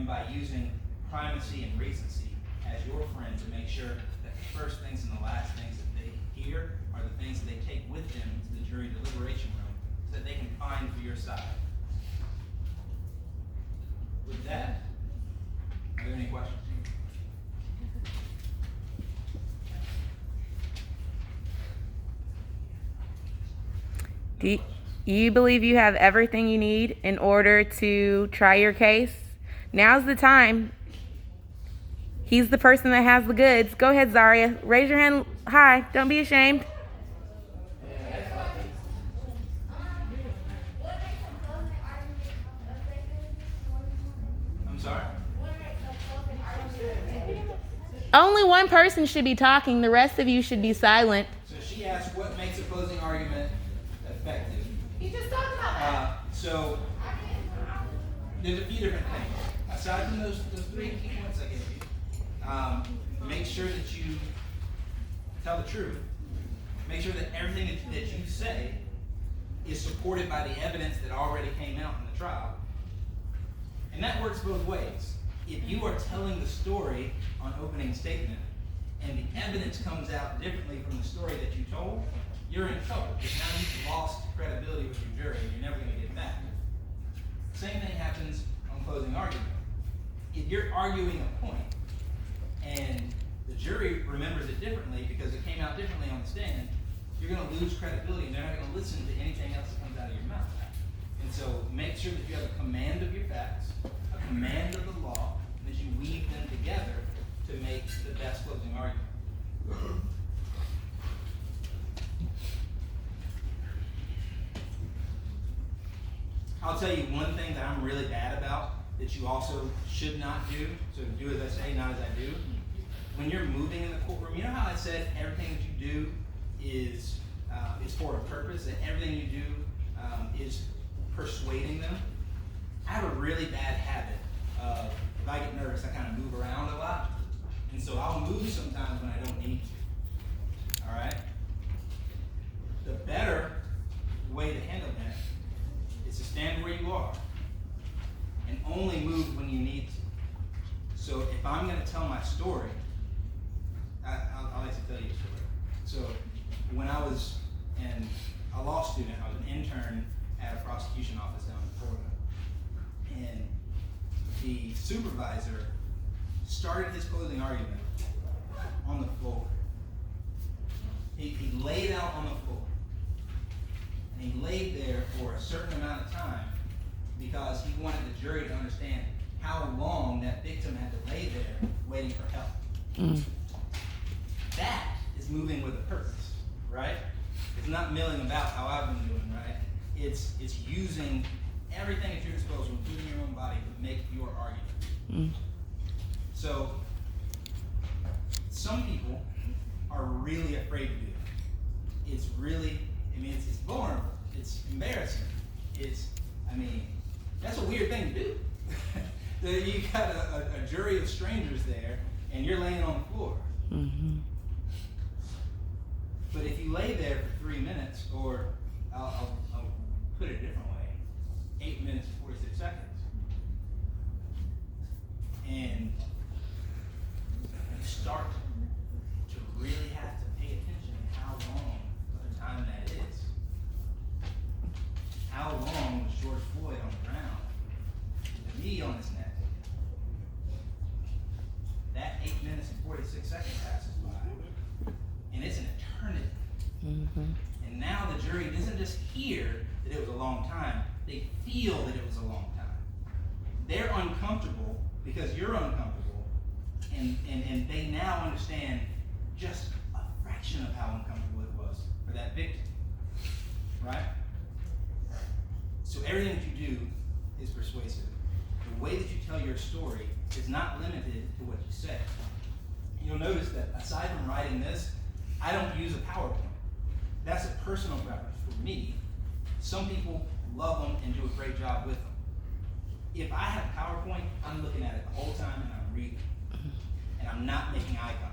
and by using primacy and recency as your friend to make sure that the first things and the last things that they hear are the things that they take with them to the jury deliberation room so that they can find for your side. With that, are there any questions? Do you believe you have everything you need in order to try your case? Now's the time. He's the person that has the goods. Go ahead, Zaria. Raise your hand high. Don't be ashamed. I'm sorry? Only one person should be talking. The rest of you should be silent. So she asked, what makes a closing argument effective? He just talked about that. So there's a few different things. Aside from those three key points I gave you, make sure that you tell the truth. Make sure that everything that you say is supported by the evidence that already came out in the trial. And that works both ways. If you are telling the story on opening statement and the evidence comes out differently from the story that you told, you're in trouble because now you've lost credibility with your jury and you're never going to get it back. Same thing happens on closing argument. If you're arguing a point and the jury remembers it differently because it came out differently on the stand, you're going to lose credibility and they're not going to listen to anything else that comes out of your mouth. And so make sure that you have a command of your facts, a command of the law, and that you weave them together to make the best closing argument. I'll tell you one thing that I'm really bad about that you also should not do. So do as I say, not as I do. When you're moving in the courtroom, you know how I said everything that you do is for a purpose, that everything you do is persuading them? I have a really bad habit of, if I get nervous, I kind of move around a lot. And so I'll move sometimes when I don't need to. All right? The better way to handle that is to stand where you are and only move when you need to. So if I'm going to tell my story, I'll like to tell you a story. So when I was a law student, I was an intern at a prosecution office down in Florida. And the supervisor started his closing argument on the floor. He laid out on the floor. And he laid there for a certain amount of time because he wanted the jury to understand how long that victim had to lay there waiting for help. Mm. That is moving with a purpose, right? It's not milling about how I've been doing, right? It's using everything at your disposal, including your own body, to make your argument. Mm. So, some people are really afraid to do it. It's really, it's vulnerable. It's embarrassing. That's a weird thing to do. You got a jury of strangers there, and you're laying on the floor. Mm-hmm. But if you lay there for 3 minutes, or I'll put it a different way, 8 minutes and 46 seconds, and you start to really have to pay attention to how long of a time that is. How long was George Floyd on the ground with the knee on his neck? That 8 minutes and 46 seconds passes by, and it's an eternity. Mm-hmm. And now the jury doesn't just hear that it was a long time, they feel that it was a long time. They're uncomfortable because you're uncomfortable, and they now understand just a fraction of how uncomfortable it was for that victim, right? So everything that you do is persuasive. The way that you tell your story is not limited to what you say. You'll notice that aside from writing this, I don't use a PowerPoint. That's a personal preference for me. Some people love them and do a great job with them. If I have PowerPoint, I'm looking at it the whole time and I'm reading. And I'm not making eye contact.